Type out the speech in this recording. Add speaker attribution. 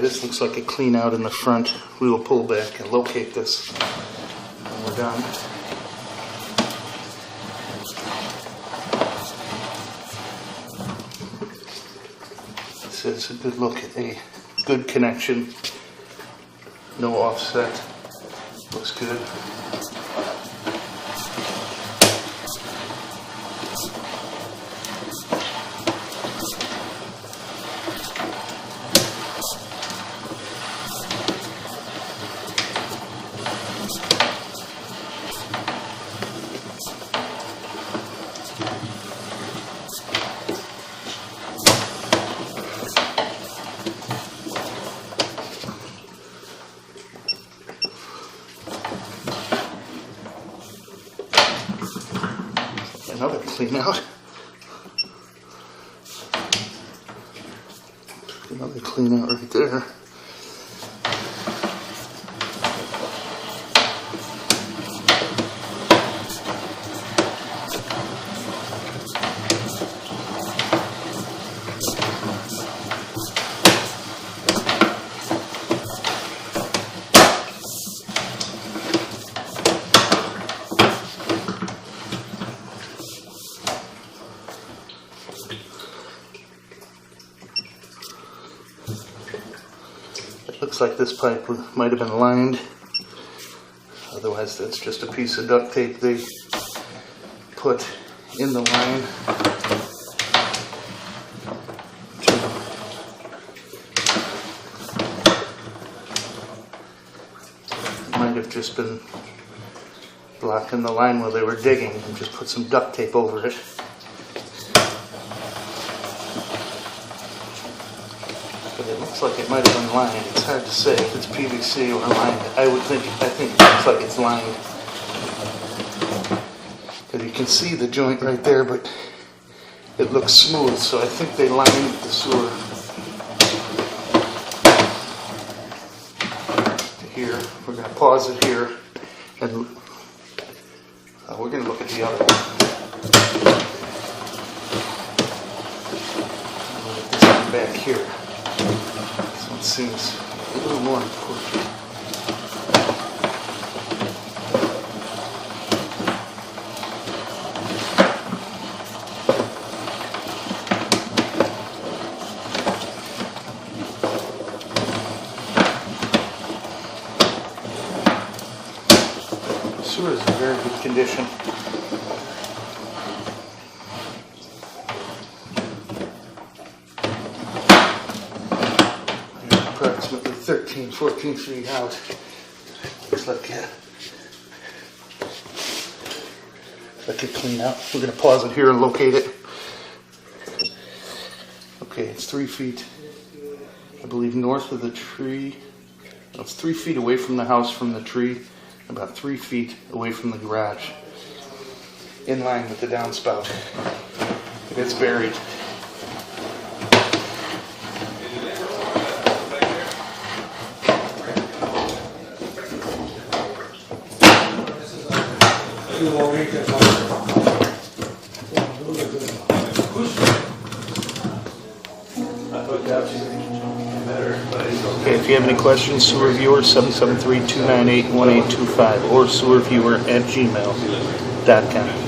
Speaker 1: this looks like a clean out in the front. We will pull back and locate this when we're done. This is a good look at a good connection. No offset. Looks good. Another clean out. Another clean out right there. Looks like this pipe might have been lined. Otherwise, that's just a piece of duct tape they put in the line. Might have just been blocking the line while they were digging and just put some duct tape over it. It looks like it might have been lined. It's hard to say if it's PVC or lined. I think it looks like it's lined. Because you can see the joint right there, but it looks smooth, so I think they lined the sewer to here. We're going to pause it here, and we're going to look at the other one. This one back here. It seems a little more important. The sewer is in very good condition. Approximately 13, 14 feet out. Looks like a clean out. We're going to pause it here and locate it. Okay, it's 3 feet, I believe, north of the tree. No, it's 3 feet away from the house from the tree, about 3 feet away from the garage, in line with the downspout. It's buried. Okay, if you have any questions, sewer viewer 773-298-1825 or sewerviewer@gmail.com.